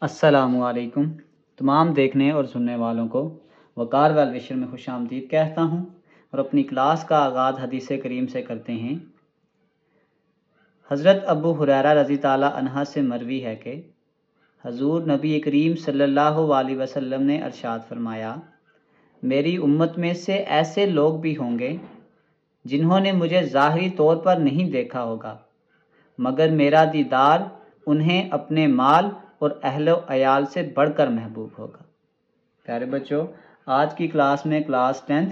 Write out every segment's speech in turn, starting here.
अस्सलामुअलैकुम। तमाम देखने और सुनने वालों को वक़ार वाल विशर में खुशामदीद कहता हूँ और अपनी क्लास का आगाज़ हदीस करीम से करते हैं। हज़रत अबू हुरैरा रज़ी ताला अन्हा से मरवी है कि हजूर नबी करीम सल्लल्लाहु अलैहि वसल्लम ने अरशाद फरमाया, मेरी उम्मत में से ऐसे लोग भी होंगे जिन्होंने मुझे ज़ाहिरी तौर पर नहीं देखा होगा, मगर मेरा दीदार उन्हें अपने माल और अहलो अयाल से बढ़कर महबूब होगा। प्यारे बच्चों, आज की क्लास में क्लास 10th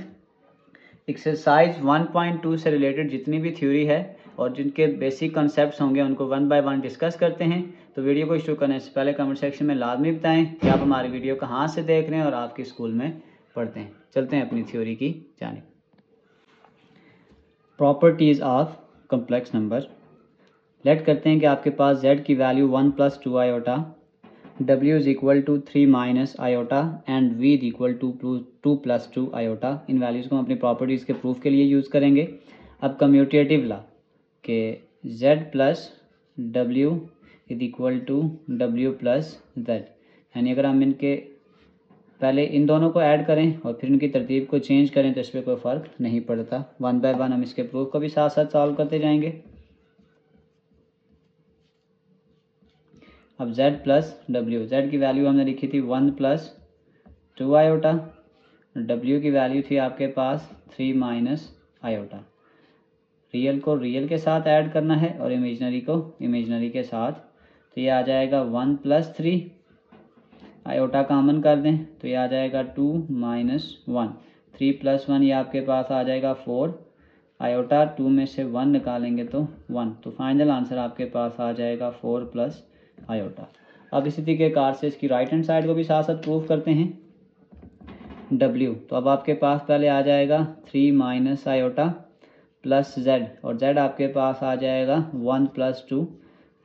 एक्सरसाइज 1.2 से रिलेटेड जितनी भी थ्योरी है और जिनके बेसिक कॉन्सेप्ट्स होंगे उनको वन बाय वन डिस्कस करते हैं। तो वीडियो को शुरू करने से पहले कमेंट सेक्शन में लाजमी बताएं कि आप हमारी वीडियो कहाँ से देख रहे हैं और आपके स्कूल में पढ़ते हैं। चलते हैं अपनी थ्योरी की जानिब। Properties of complex number. Let करते हैं कि आपके पास z की value 1 + 2 iota, w is equal to 3 - iota and v is equal to 2 + 2 iota. इन वैल्यूज़ को हम अपनी प्रॉपर्टीज़ के प्रूफ के लिए यूज़ करेंगे। अब कम्यूटेटिव ला के z + w is equal to w + z, यानी अगर हम इनके पहले इन दोनों को ऐड करें और फिर इनकी तरतीब को चेंज करें तो इस पर कोई फ़र्क नहीं पड़ता। वन बाय वन हम इसके प्रूफ को भी साथ साथ सॉल्व करते जाएंगे। अब z + w, z की वैल्यू हमने लिखी थी 1 + 2 आयोटा, w की वैल्यू थी आपके पास 3 - आयोटा। रियल को रियल के साथ ऐड करना है और इमेजनरी को इमेजनरी के साथ, तो ये आ जाएगा 1 + 3, आयोटा कामन कर दें तो ये आ जाएगा 2 - 1, 3 + 1 ये आपके पास आ जाएगा 4, आयोटा 2 में से 1 निकालेंगे तो 1, तो फाइनल आंसर आपके पास आ जाएगा 4 + आयोटा। अब इसी तरीके से इसकी राइट हैंड साइड को भी साथ साथ प्रूफ करते हैं। w, तो अब आपके पास पहले आ जाएगा 3 - आयोटा प्लस z, और z आपके पास आ जाएगा 1 + 2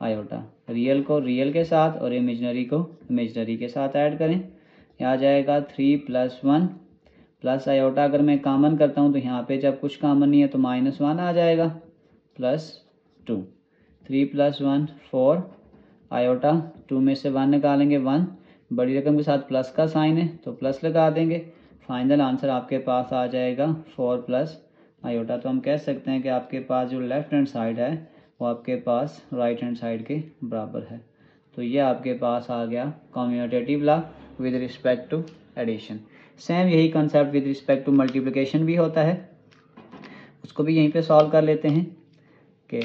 आयोटा। रियल को रियल के साथ और इमेजनरी को इमेजनरी के साथ ऐड करें, यह आ जाएगा 3 + 1 प्लस आयोटा अगर मैं कॉमन करता हूँ तो यहाँ पे जब कुछ कॉमन नहीं है तो -1 आ जाएगा प्लस 2, 3 + 1 4, आयोटा 2 में से 1 निकालेंगे 1, बड़ी रकम के साथ प्लस का साइन है तो प्लस लगा देंगे। फाइनल आंसर आपके पास आ जाएगा 4 + आयोटा। तो हम कह सकते हैं कि आपके पास जो लेफ़्ट हैंड साइड है वो आपके पास राइट हैंड साइड के बराबर है। तो ये आपके पास आ गया commutative law with respect to addition. Same यही concept with respect to multiplication भी होता है, उसको भी यहीं पे सॉल्व कर लेते हैं कि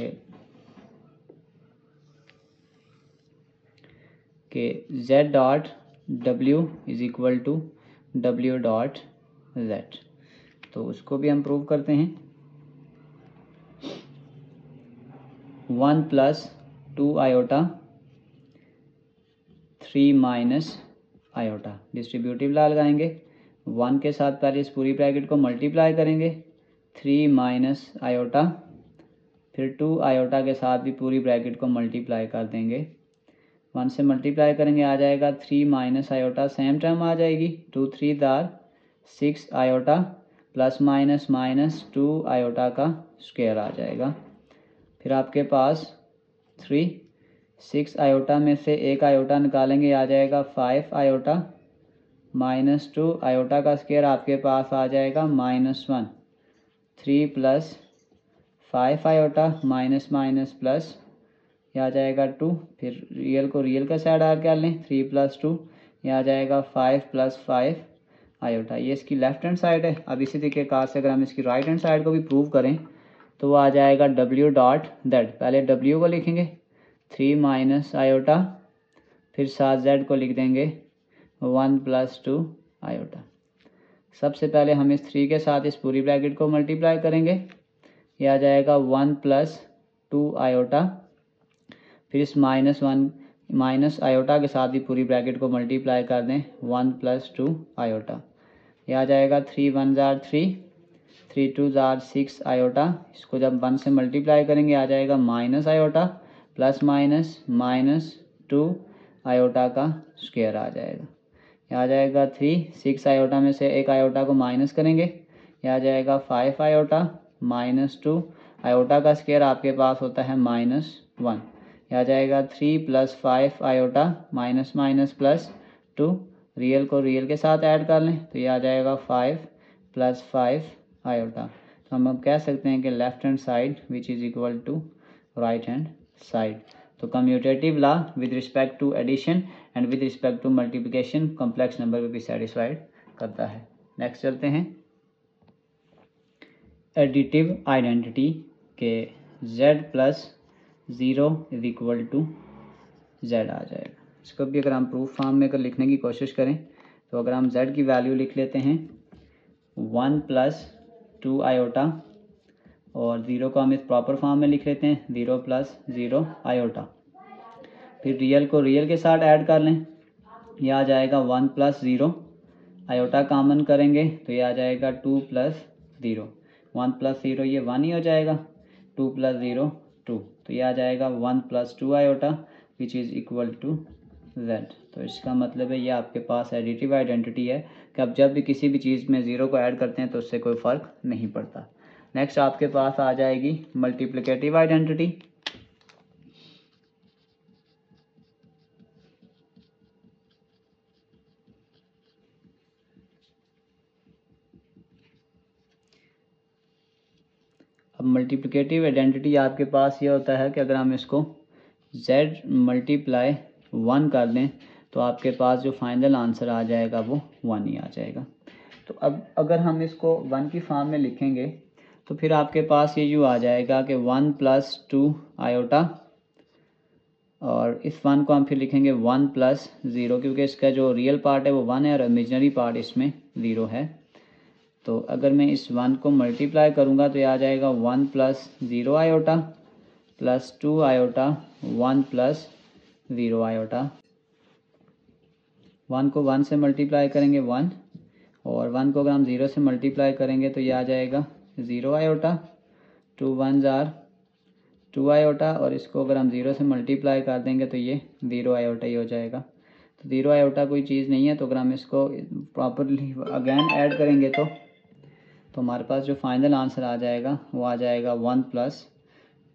z.w is equal to w.z, तो उसको भी हम प्रूव करते हैं। 1 + 2 आयोटा 3 - आयोटा, डिस्ट्रीब्यूटिव लॉ लगाएंगे। 1 के साथ पहले इस पूरी ब्रैकेट को मल्टीप्लाई करेंगे, 3 - आयोटा, फिर 2 आयोटा के साथ भी पूरी ब्रैकेट को मल्टीप्लाई कर देंगे। 1 से मल्टीप्लाई करेंगे आ जाएगा 3 - आयोटा, सेम टर्म आ जाएगी 2 3 6 आयोटा प्लस -2 आयोटा का स्क्वायर आ जाएगा। फिर आपके पास 6 आयोटा में से एक आयोटा निकालेंगे आ जाएगा 5 आयोटा, -2 आयोटा का स्क्वायर आपके पास आ जाएगा -1, 3 + 5 आयोटा माइनस प्लस यह आ जाएगा 2, फिर रियल को रियल का साइड ऐड कर लें 3 + 2, यह आ जाएगा 5 + 5 आयोटा। ये इसकी लेफ्ट हैंड साइड है। अब इसी तरीके से अगर हम इसकी राइट हैंड साइड को भी प्रूव करें तो वो आ जाएगा w.z, पहले w को लिखेंगे 3 - आयोटा, फिर साथ z को लिख देंगे 1 + 2 आयोटा। सबसे पहले हम इस 3 के साथ इस पूरी ब्रैकेट को मल्टीप्लाई करेंगे, यह आ जाएगा 1 + 2 आयोटा, फिर इस -1 आयोटा के साथ ही पूरी ब्रैकेट को मल्टीप्लाई कर दें 1 + 2 आयोटा, यह आ जाएगा 3 1 3, 3 2 6 आयोटा। इसको जब 1 से मल्टीप्लाई करेंगे आ जाएगा माइनस आयोटा प्लस -2 आयोटा का स्क्वायर आ जाएगा, यह आ जाएगा 3, 6 आयोटा में से एक आयोटा को माइनस करेंगे, यह आ जाएगा 5 आयोटा -2 आयोटा का स्क्वायर आपके पास होता है -1, यह आ जाएगा 3 plus 5 iota minus minus plus 2, real को रियल के साथ ऐड कर लें तो ये आ जाएगा 5 प्लस 5 आयोटा। तो हम अब कह सकते हैं कि left hand side which is equal to right hand side. तो commutative law with respect to addition and with respect to multiplication complex number को भी सेटिस्फाइड करता है। नेक्स्ट चलते हैं एडिटिव आइडेंटिटी के z plus 0 is equal to z आ जाएगा। इसको भी अगर हम प्रूफ फॉर्म में अगर लिखने की कोशिश करें तो अगर हम z की वैल्यू लिख लेते हैं 1 प्लस 2 आयोटा और 0 को हम इस प्रॉपर फॉर्म में लिख लेते हैं 0 प्लस 0 आयोटा, फिर रियल को रियल के साथ ऐड कर लें, यह आ जाएगा 1 प्लस 0 आयोटा कॉमन करेंगे तो ये आ जाएगा 2 प्लस 0, 1 प्लस 0 ये 1 ही हो जाएगा, 2 प्लस 0 2, तो ये आ जाएगा 1 plus 2 iota which is equal to z। तो इसका मतलब है ये आपके पास एडिटिव आइडेंटिटी है कि आप जब भी किसी भी चीज़ में 0 को ऐड करते हैं तो उससे कोई फ़र्क नहीं पड़ता। नेक्स्ट आपके पास आ जाएगी मल्टीप्लिकेटिव आइडेंटिटी। अब मल्टीप्लिकेटिव आइडेंटिटी आपके पास ये होता है कि अगर हम इसको z मल्टीप्लाई 1 कर दें तो आपके पास जो फाइनल आंसर आ जाएगा वो 1 ही आ जाएगा। तो अब अगर हम इसको 1 की फॉर्म में लिखेंगे तो फिर आपके पास ये यूँ आ जाएगा कि 1 प्लस 2 आयोटा और इस 1 को हम फिर लिखेंगे 1 प्लस 0, क्योंकि इसका जो रियल पार्ट है वो 1 है और इमेजिनरी पार्ट इसमें 0 है। तो अगर मैं इस 1 को मल्टीप्लाई करूँगा तो ये आ जाएगा 1 plus 0 iota plus 2 iota 1 plus 0 iota. 1 को 1 से मल्टीप्लाई करेंगे 1 और 1 को अगर हम 0 से मल्टीप्लाई करेंगे तो ये आ जाएगा 0 आयोटा, 2 1 जार 2 आयोटा और इसको अगर हम 0 से मल्टीप्लाई कर देंगे तो ये 0 आयोटा ही हो जाएगा। तो 0 आयोटा कोई चीज़ नहीं है, तो अगर हम इसको प्रॉपरली अगेन ऐड करेंगे तो हमारे पास जो फाइनल आंसर आ जाएगा वो आ जाएगा 1 प्लस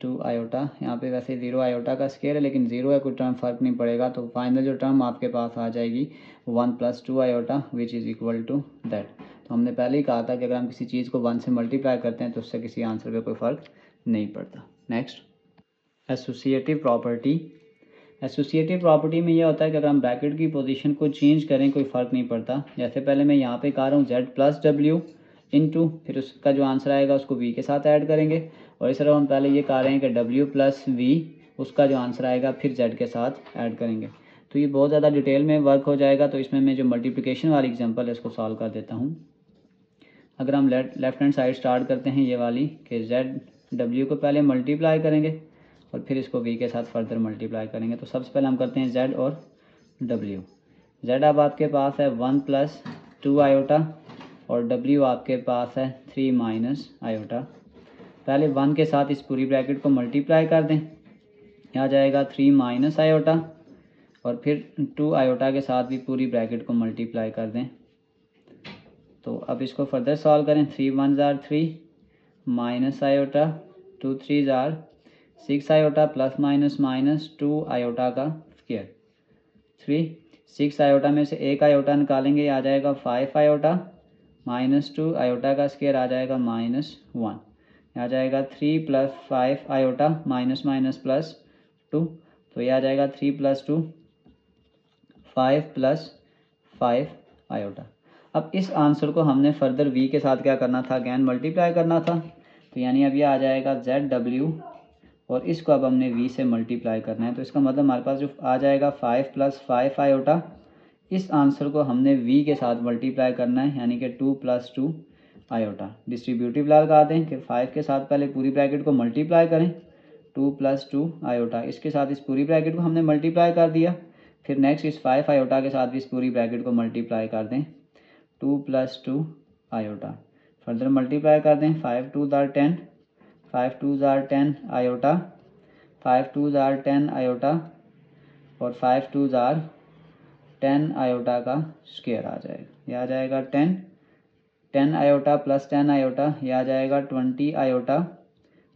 2 आयोटा। यहाँ पे वैसे 0 आयोटा का स्केयर है लेकिन 0 है, कोई टर्म फ़र्क नहीं पड़ेगा। तो फाइनल जो टर्म आपके पास आ जाएगी 1 plus 2 iota which is equal to that. तो हमने पहले ही कहा था कि अगर हम किसी चीज़ को 1 से मल्टीप्लाई करते हैं तो उससे किसी आंसर पे कोई फ़र्क नहीं पड़ता। Next associative property. Associative property में यह होता है कि अगर हम ब्रैकेट की पोजीशन को चेंज करें कोई फ़र्क नहीं पड़ता। जैसे पहले मैं यहाँ पे कह रहा हूँ z प्लस डब्ल्यू इंटू, फिर उसका जो आंसर आएगा उसको v के साथ ऐड करेंगे, और इस तरह हम पहले ये कह रहे हैं कि w प्लस v उसका जो आंसर आएगा फिर z के साथ ऐड करेंगे। तो ये बहुत ज़्यादा डिटेल में वर्क हो जाएगा, तो इसमें मैं जो मल्टीप्लिकेशन वाली एग्जांपल है इसको सॉल्व कर देता हूँ। अगर हम लेफ्ट हैंड साइड स्टार्ट करते हैं ये वाली कि z w को पहले मल्टीप्लाई करेंगे और फिर इसको v के साथ फर्दर मल्टीप्लाई करेंगे। तो सबसे पहले हम करते हैं z और w। z अब आपके पास है 1 प्लस 2 आयोटा और w आपके पास है 3 माइनस आयोटा। पहले 1 के साथ इस पूरी ब्रैकेट को मल्टीप्लाई कर दें, यहाँ जाएगा 3 माइनस आयोटा और फिर 2 आयोटा के साथ भी पूरी ब्रैकेट को मल्टीप्लाई कर दें। तो अब इसको फर्दर सॉल्व करें, 3 1 jar 3 minus iota 2 3 jar 6 iota plus minus minus 2 iota का स्क्वायर 3, 6 आयोटा में से एक आयोटा निकालेंगे, आ जाएगा 5 आयोटा माइनस 2 आयोटा का स्क्वायर आ जाएगा -1, आ जाएगा 3 plus 5 iota minus minus plus 2, तो ये आ जाएगा 3 प्लस 2 5 प्लस 5 आयोटा। अब इस आंसर को हमने फर्दर v के साथ क्या करना था, अगैन मल्टीप्लाई करना था। तो यानी अब ये आ जाएगा ZW और इसको अब हमने v से मल्टीप्लाई करना है। तो इसका मतलब हमारे पास जो आ जाएगा 5 प्लस 5 आयोटा, इस आंसर को हमने v के साथ मल्टीप्लाई करना है, यानी कि 2 प्लस 2 आयोटा। डिस्ट्रीब्यूटिव लॉ लगा दें कि 5 के साथ पहले पूरी ब्रैकेट को मल्टीप्लाई करें, 2 प्लस 2 आयोटा, इसके साथ इस पूरी ब्रैकेट को हमने मल्टीप्लाई कर दिया। फिर नेक्स्ट इस 5 आयोटा के साथ भी इस पूरी ब्रैकेट को मल्टीप्लाई कर दें, 2 प्लस 2 आयोटा। फर्दर मल्टीप्लाई कर दें, 5 2 jar 10, 5 2 jar 10 iota, 5 2 jar 10 iota और 5 2 जार 10 आयोटा का स्क्वायर आ जाएगा। यह आ जाएगा 10 आयोटा प्लस 10 आयोटा, यह आ जाएगा 20 आयोटा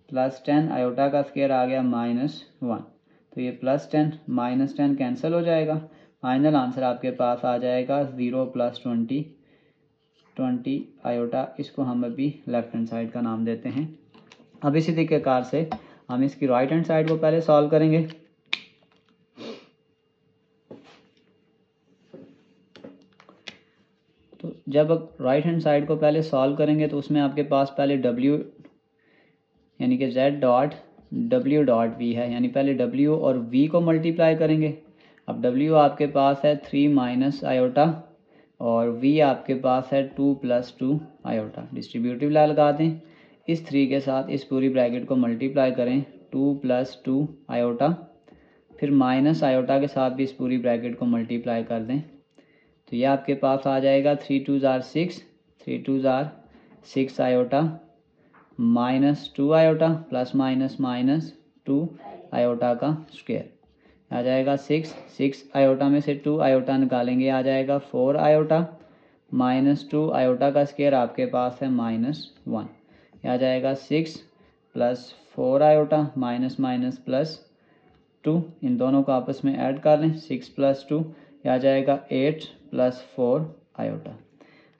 प्लस 10 आयोटा का स्क्वायर आ गया -1। तो तो ये +10 -10 कैंसिल हो जाएगा। फाइनल आंसर आपके पास आ जाएगा 0 + 20 आयोटा। इसको हम अभी लेफ्ट हैंड साइड का नाम देते हैं। अब इसी तरीके से हम इसकी राइट हैंड साइड को पहले सॉल्व करेंगे। तो जब राइट हैंड साइड को पहले सॉल्व करेंगे तो उसमें आपके पास पहले w यानी कि z dot w dot v है, यानी पहले w और v को मल्टीप्लाई करेंगे। अब w आपके पास है 3 माइनस आयोटा और v आपके पास है 2 + 2 आयोटा। डिस्ट्रीब्यूटिव ला लगा दें, इस 3 के साथ इस पूरी ब्रैकेट को मल्टीप्लाई करें 2 + 2 आयोटा, फिर माइनस आयोटा के साथ भी इस पूरी ब्रैकेट को मल्टीप्लाई कर दें। तो ये आपके पास आ जाएगा 3 2 6, 3 2 6 iota -2 iota plus minus 2 iota का स्क्वायर आ जाएगा 6 आयोटा में से 2 आयोटा निकालेंगे आ जाएगा 4 आयोटा -2 आयोटा का स्क्वायर आपके पास है -1। आ जाएगा 6 + 4 आयोटा -+2, इन दोनों को आपस में ऐड कर लें 6 + 2 आ जाएगा 8 + 4 आयोटा।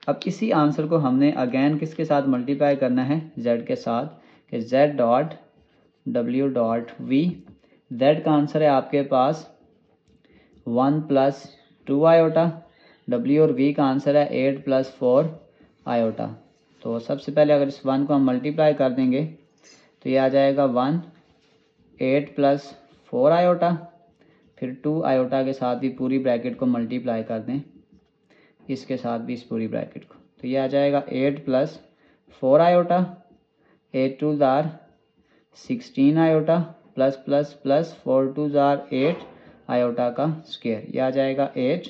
अब इसी आंसर को हमने अगेन किसके साथ मल्टीप्लाई करना है, z के साथ, कि z dot w dot v। z का आंसर है आपके पास 1 + 2 आयोटा, w और v का आंसर है 8 + 4 आयोटा। तो सबसे पहले अगर इस 1 को हम मल्टीप्लाई कर देंगे तो ये आ जाएगा 1 8 + 4 आयोटा, फिर 2 आयोटा के साथ भी पूरी ब्रैकेट को मल्टीप्लाई कर दें, इसके साथ भी इस पूरी ब्रैकेट को, तो ये आ जाएगा 8 + 4 आयोटा, 8 2 16 आयोटा प्लस 4 2 8 आयोटा का स्क्वायर। ये आ जाएगा 8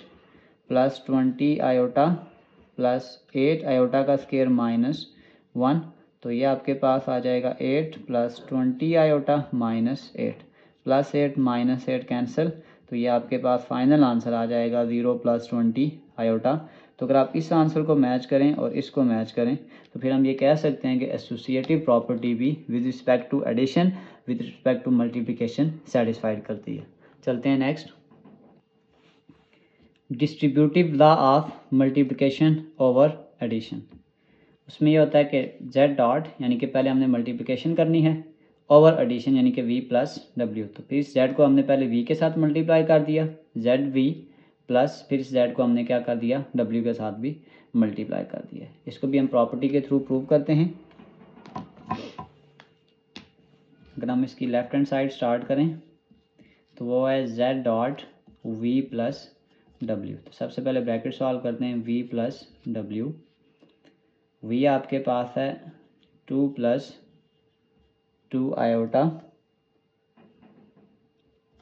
+ 20 आयोटा प्लस 8 आयोटा का स्क्वायर -1। तो ये आपके पास आ जाएगा 8 + 20 आयोटा -8 प्लस 8 -8 कैंसिल। तो ये आपके पास फाइनल आंसर आ जाएगा 0 + 20 आयोटा। तो अगर आप इस आंसर को मैच करें और इसको मैच करें तो फिर हम ये कह सकते हैं कि एसोसिएटिव प्रॉपर्टी भी with respect to addition with respect to multiplication satisfied करती है। चलते हैं next, distributive law of multiplication over addition. उसमें ये होता है कि z डॉट यानी कि पहले हमने मल्टीप्लिकेशन करनी है ओवर एडिशन यानी कि v + w। तो फिर इस z को हमने पहले v के साथ मल्टीप्लाई कर दिया zv प्लस फिर इस z को हमने क्या कर दिया w के साथ भी मल्टीप्लाई कर दिया। इसको भी हम प्रॉपर्टी के थ्रू प्रूव करते हैं। अगर हम इसकी लेफ्ट हैंड साइड स्टार्ट करें तो वो है z डॉट v + w। तो सबसे पहले ब्रैकेट सॉल्व करते हैं v + w। v आपके पास है 2 + 2 आयोटा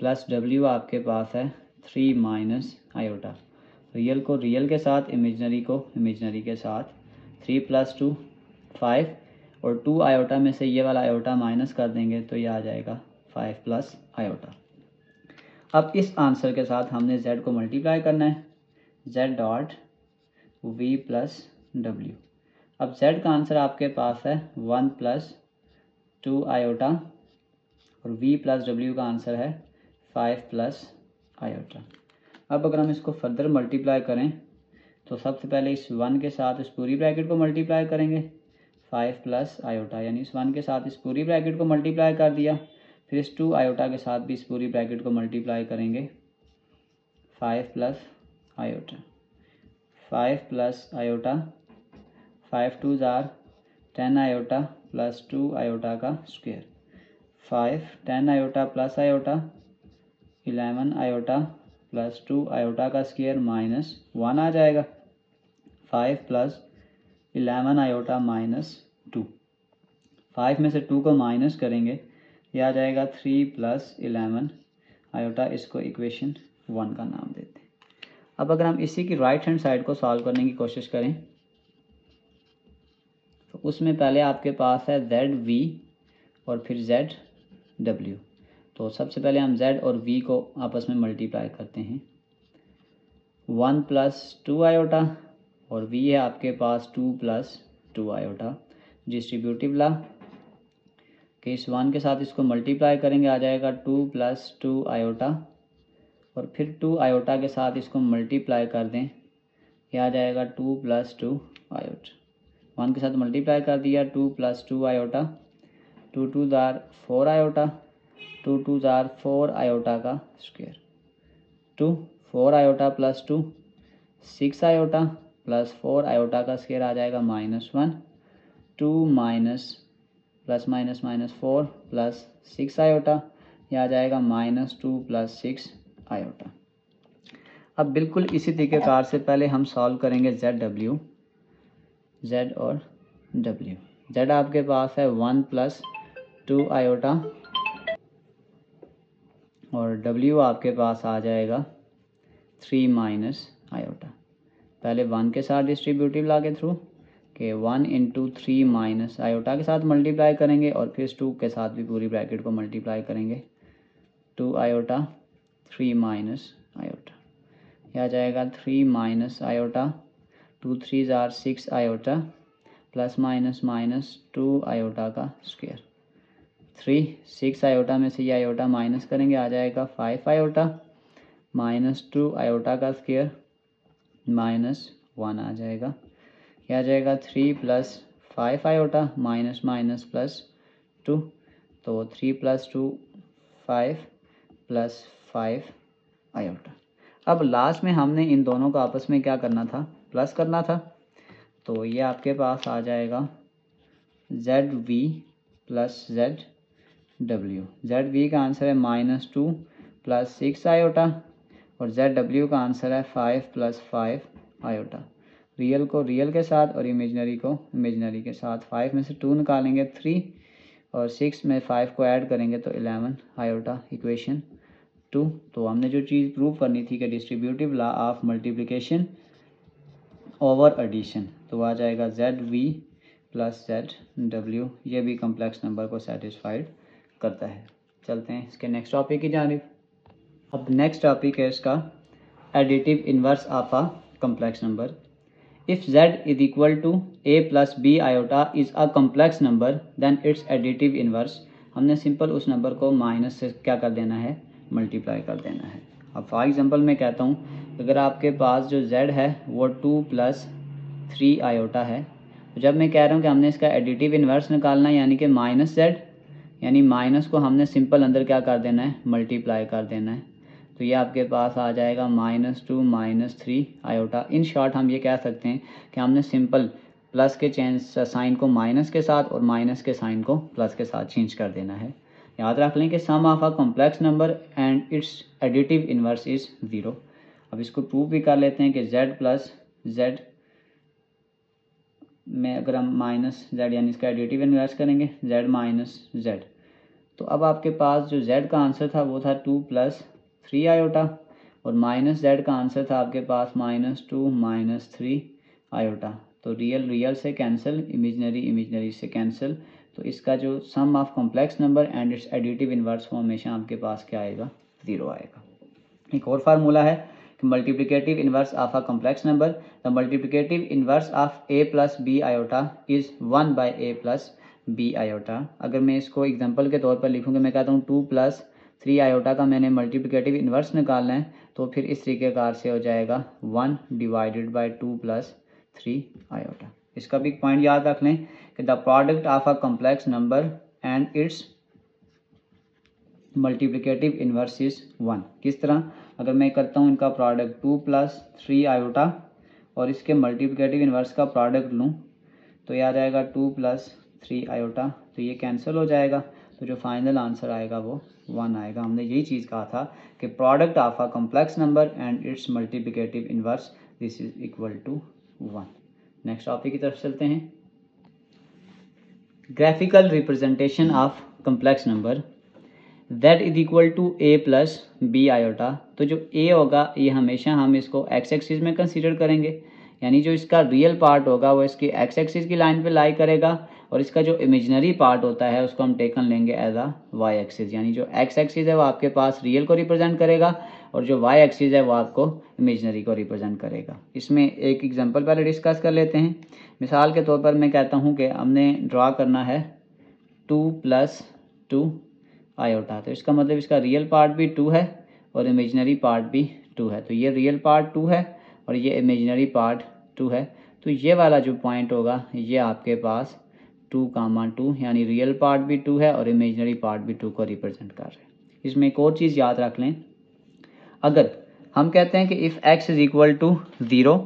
प्लस w आपके पास है 3 माइनस आयोटा। रियल को रियल के साथ, इमेजनरी को इमेजनरी के साथ, 3 + 2 5 और 2 आयोटा में से ये वाला आयोटा माइनस कर देंगे तो ये आ जाएगा 5 + आयोटा। अब इस आंसर के साथ हमने z को मल्टीप्लाई करना है z डॉट v + w। अब z का आंसर आपके पास है 1 + 2 आयोटा और v + w का आंसर है 5 + आयोटा। अब अगर हम इसको फर्दर मल्टीप्लाई करें तो सबसे पहले इस 1 के साथ इस पूरी ब्रैकेट को मल्टीप्लाई करेंगे 5 + आयोटा, यानी इस 1 के साथ इस पूरी ब्रैकेट को मल्टीप्लाई कर दिया, फिर इस 2 आयोटा के साथ भी इस पूरी ब्रैकेट को मल्टीप्लाई करेंगे 5 + iota, 5 + iota, 5 2 10 iota plus 2 iota का square, 5 10 iota plus iota 11 iota plus 2 iota का स्क्वायर -1 आ जाएगा, 5 + 11 आयोटा -2, 5 में से 2 को माइनस करेंगे ये आ जाएगा 3 + 11 आयोटा। इसको इक्वेशन 1 का नाम देते हैं। अब अगर हम इसी की राइट हैंड साइड को सॉल्व करने की कोशिश करें तो उसमें पहले आपके पास है ZV और फिर ZW। तो सबसे पहले हम Z और V को आपस में मल्टीप्लाई करते हैं 1 + 2 आयोटा और V है आपके पास 2 + 2 आयोटा। डिस्ट्रीब्यूटिव ला कि इस 1 के साथ इसको मल्टीप्लाई करेंगे, आ जाएगा 2 + 2 आयोटा, और फिर 2 आयोटा के साथ इसको मल्टीप्लाई कर दें, यह आ जाएगा 2 + 2 आयोटा। 1 के साथ मल्टीप्लाई कर दिया, 2 + 2 iota, 2 2 jar 4 iota, 2 2 jar 4 iota का स्क्वायर, 2 4 आयोटा + 2 6 आयोटा + 4 आयोटा का स्क्वायर आ जाएगा -1, 2 ±-4 + 6 आयोटा, यह आ जाएगा -2 + 6 आयोटा। अब बिल्कुल इसी तरीक़ेकार से पहले हम सॉल्व करेंगे ZW, Z और W। Z आपके पास है 1 + 2 आयोटा, और W आपके पास आ जाएगा 3 - आयोटा। पहले 1 के साथ डिस्ट्रीब्यूटिव ला के थ्रू कि 1 × 3 - आयोटा के साथ मल्टीप्लाई करेंगे, और फिर 2 के साथ भी पूरी ब्रैकेट को मल्टीप्लाई करेंगे, 2 आयोटा 3 - आयोटा, यह आ जाएगा 3 - आयोटा, 2 3 जार 6 आयोटा ±-2 आयोटा का स्क्वायर, 3 6 आयोटा में से ये आयोटा माइनस करेंगे, आ जाएगा 5 आयोटा, -2 आयोटा का स्क्वायर, -1 आ जाएगा, यह आ जाएगा 3 + 5 आयोटा, --+2, तो 3 + 2 5 + 5 आयोटा। अब लास्ट में हमने इन दोनों को आपस में क्या करना था, प्लस करना था, तो ये आपके पास आ जाएगा ZV + ZW। ZV का आंसर है -2 + 6 आयोटा, और ZW का आंसर है 5 + 5 आयोटा। रियल को रियल के साथ और इमेजनरी को इमेजनरी के साथ, 5 में से 2 निकालेंगे 3, और 6 में 5 को ऐड करेंगे तो 11 आयोटा, इक्वेशन 2। तो हमने जो चीज़ प्रूव करनी थी कि distributive law of multiplication over addition, तो आ जाएगा ZV + ZW। ये भी कम्प्लेक्स नंबर को सेटिस्फाइड करता है। चलते हैं इसके नेक्स्ट टॉपिक की जानिब। अब नेक्स्ट टॉपिक है इसका additive inverse of a complex number. If Z = A + B iota is a complex number then its additive inverse. हमने सिंपल उस नंबर को माइनस से क्या कर देना है, मल्टीप्लाई कर देना है। अब फॉर एग्जांपल मैं कहता हूँ, अगर आपके पास जो Z है वो 2 + 3 आयोटा है, तो जब मैं कह रहा हूँ कि हमने इसका एडिटिव इन्वर्स निकालना है, यानी कि -Z, यानी माइनस को हमने सिंपल अंदर क्या कर देना है, मल्टीप्लाई कर देना है, तो ये आपके पास आ जाएगा -2 - 3 आयोटा। इन शॉर्ट हम ये कह सकते हैं कि हमने सिंपल प्लस के चेंज साइन को माइनस के साथ और माइनस के साइन को प्लस के साथ चेंज कर देना है। याद रख लें कि sum of a complex number and its additive inverse is 0। अब इसको प्रूव भी कर लेते हैं कि Z + Z में अगर हम -Z यानी इसका एडिटिव इन्वर्स करेंगे, Z - Z, तो अब आपके पास जो Z का आंसर था वो था 2 + 3 आयोटा, और -Z का आंसर था आपके पास -2 - 3 आयोटा। तो रियल रियल से कैंसिल, इमेजनरी इमेजनरी से कैंसिल, तो इसका जो sum of complex number and its additive inverse वो हमेशा आपके पास क्या आएगा, 0 आएगा। एक और फार्मूला है कि multiplicative inverse of a complex number, the multiplicative inverse of A + B iota is 1/A + B iota. अगर मैं इसको एग्जांपल के तौर पर लिखूँगा, मैं कहता हूँ 2 + 3 आयोटा का मैंने मल्टीप्लिकेटिव इन्वर्स निकालना है, तो फिर इस तरीक़ेकार से हो जाएगा 1 / 2 + 3 आयोटा। इसका भी पॉइंट याद रख लें कि the product of a complex number and its multiplicative inverse is 1। किस तरह, अगर मैं करता हूँ इनका प्रोडक्ट 2 + 3 आयोटा और इसके मल्टीप्लिकेटिव इन्वर्स का प्रोडक्ट लूँ, तो ये आ जाएगा 2 + 3 आयोटा, तो ये कैंसिल हो जाएगा, तो जो फाइनल आंसर आएगा वो 1 आएगा। हमने यही चीज़ कहा था कि product of a complex number and its multiplicative inverse this is equal to 1। Next topic की तरफ चलते हैं, graphical representation of complex number. Z = A + B iota, तो जो A होगा ये हमेशा हम इसको x एक्सिस में कंसीडर करेंगे, यानी जो इसका रियल पार्ट होगा वो इसकी x एक्सिस की लाइन पे लाई करेगा, और इसका जो इमेजिनरी पार्ट होता है उसको हम टेकन लेंगे एज आ y एक्सिस, यानी जो x एक्सिस है वो आपके पास रियल को रिप्रेजेंट करेगा और जो y एक्सिस है वो आपको इमेजिनरी को रिप्रेजेंट करेगा। इसमें एक एग्जांपल पहले डिस्कस कर लेते हैं। मिसाल के तौर पर मैं कहता हूँ कि हमने ड्रा करना है 2 + 2 आयोटा। तो इसका मतलब इसका रियल पार्ट भी 2 है और इमेजिनरी पार्ट भी 2 है। तो ये रियल पार्ट 2 है और ये इमेजिनरी पार्ट 2 है। तो ये वाला जो पॉइंट होगा ये आपके पास 2, यानी रियल पार्ट भी 2 है और इमेजिनरी पार्ट भी 2 को रिप्रेजेंट कर रहे हैं। इसमें एक और चीज़ याद रख लें, अगर हम कहते हैं कि इफ़ x = 0,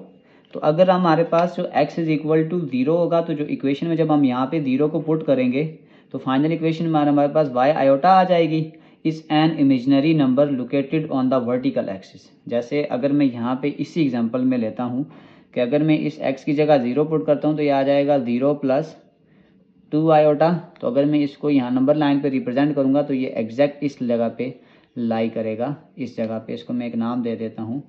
तो अगर हमारे पास जो x = 0 होगा तो जो इक्वेशन में जब हम यहाँ पे 0 को पुट करेंगे तो फाइनल इक्वेशन में हमारे पास y आयोटा आ जाएगी इस an imaginary number located on the vertical axis. जैसे अगर मैं यहाँ पे इसी एग्जांपल में लेता हूँ कि अगर मैं इस x की जगह 0 पुट करता हूँ तो ये आ जाएगा 0 + 2 आयोटा। तो अगर मैं इसको यहाँ नंबर लाइन पे रिप्रेजेंट करूँगा तो ये एग्जैक्ट इस जगह पे लाई करेगा, इस जगह पे। इसको मैं एक नाम दे देता हूँ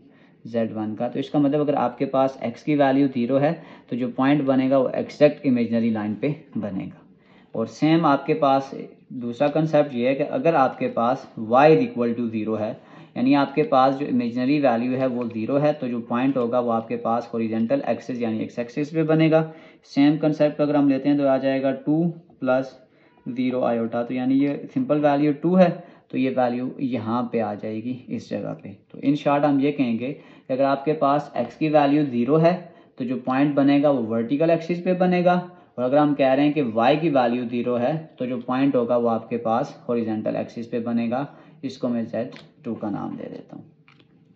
Z1 का। तो इसका मतलब अगर आपके पास x की वैल्यू 0 है तो जो पॉइंट बनेगा वो एग्जैक्ट इमेजिनरी लाइन पे बनेगा। और सेम आपके पास दूसरा कंसेप्ट ये है कि अगर आपके पास y = 0 है, यानी आपके पास जो इमेजिनरी वैल्यू है वो 0 है, तो जो पॉइंट होगा वो आपके पास हॉरिजॉन्टल एक्सिस यानी x एक्सिस पे बनेगा। सेम कंसेप्ट अगर हम लेते हैं तो आ जाएगा 2 + 0 आयोटा। तो यानी ये सिंपल वैल्यू 2 है तो ये वैल्यू यहाँ पे आ जाएगी इस जगह पे। तो इन शॉर्ट हम ये कहेंगे कि अगर आपके पास x की वैल्यू 0 है तो जो पॉइंट बनेगा वो वर्टिकल एक्सिस पे बनेगा, और अगर हम कह रहे हैं कि y की वैल्यू 0 है तो जो पॉइंट होगा वो आपके पास हॉरिजॉन्टल एक्सिस पे बनेगा। इसको मैं Z2 का नाम दे देता हूँ।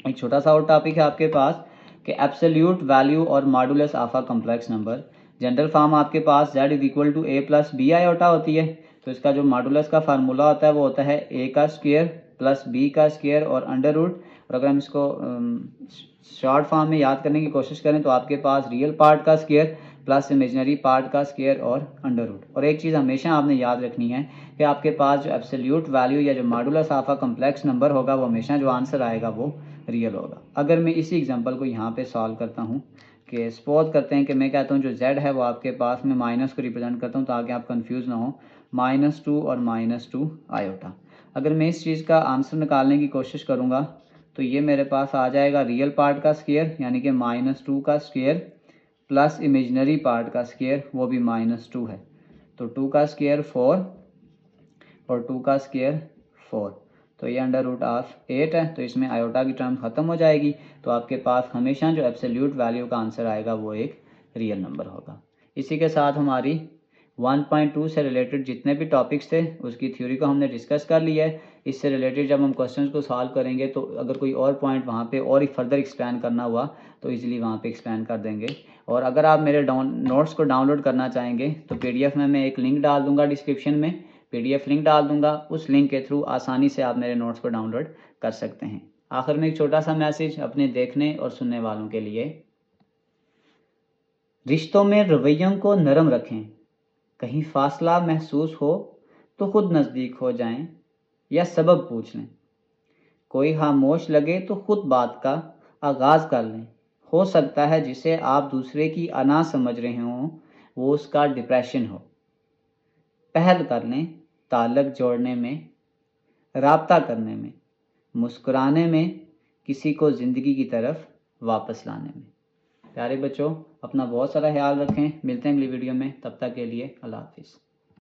एक छोटा सा और टॉपिक है आपके पास कि एब्सोल्यूट वैल्यू और modulus of a complex number. General form आपके पास z = a + b आयोटा होती है। तो इसका जो मॉडुलस का फार्मूला होता है वो होता है a² + b² और अंडर रूट। और अगर हम इसको शॉर्ट फॉर्म में याद करने की कोशिश करें तो आपके पास रियल पार्ट का स्क्वायर प्लस इमेजिनरी पार्ट का स्क्वायर और अंडर रूट। और एक चीज़ हमेशा आपने याद रखनी है कि आपके पास जो एब्सोल्यूट वैल्यू या जो modulus of a complex number होगा वो हमेशा जो आंसर आएगा वो रियल होगा। अगर मैं इसी एग्जांपल को यहाँ पे सॉल्व करता हूँ कि सपोज करते हैं कि मैं कहता हूँ जो z है वो आपके पास में माइनस को रिप्रेजेंट करता हूँ ताकि आप कंफ्यूज ना हो, -2 और -2 आयोटा। अगर मैं इस चीज़ का आंसर निकालने की कोशिश करूँगा तो ये मेरे पास आ जाएगा रियल पार्ट का स्क्वायर यानी कि -2 का स्क्वायर प्लस इमेजिनरी पार्ट का स्क्वायर वो भी -2 है। तो 2 का स्क्वायर 4 और 2 का स्क्वायर 4। तो ये अंडर रूट ऑफ 8 है। तो इसमें आयोटा की टर्म ख़त्म हो जाएगी। तो आपके पास हमेशा जो एब्सोल्यूट वैल्यू का आंसर आएगा वो एक रियल नंबर होगा। इसी के साथ हमारी 1.2 से रिलेटेड जितने भी टॉपिक्स थे उसकी थ्योरी को हमने डिस्कस कर लिया है। इससे रिलेटेड जब हम क्वेश्चंस को सॉल्व करेंगे तो अगर कोई और पॉइंट वहाँ पे और ही फर्दर एक्सप्लेन करना हुआ तो इजीली वहाँ पे एक्सप्लेन कर देंगे। और अगर आप मेरे नोट्स को डाउनलोड करना चाहेंगे तो PDF में मैं एक लिंक डाल दूँगा, डिस्क्रिप्शन में PDF लिंक डाल दूँगा। उस लिंक के थ्रू आसानी से आप मेरे नोट्स को डाउनलोड कर सकते हैं। आखिर में एक छोटा सा मैसेज अपने देखने और सुनने वालों के लिए, रिश्तों में रवैयों को नरम रखें। कहीं फासला महसूस हो तो खुद नज़दीक हो जाएं या सबब पूछ लें। कोई खामोश लगे तो खुद बात का आगाज़ कर लें। हो सकता है जिसे आप दूसरे की अना समझ रहे हों वो उसका डिप्रेशन हो। पहल कर लें ताल्लुक़ जोड़ने में, राब्ता करने में, मुस्कुराने में, किसी को ज़िंदगी की तरफ वापस लाने में। प्यारे बच्चों, अपना बहुत सारा ख्याल रखें। मिलते हैं अगली वीडियो में, तब तक के लिए अल्लाह हाफिज़।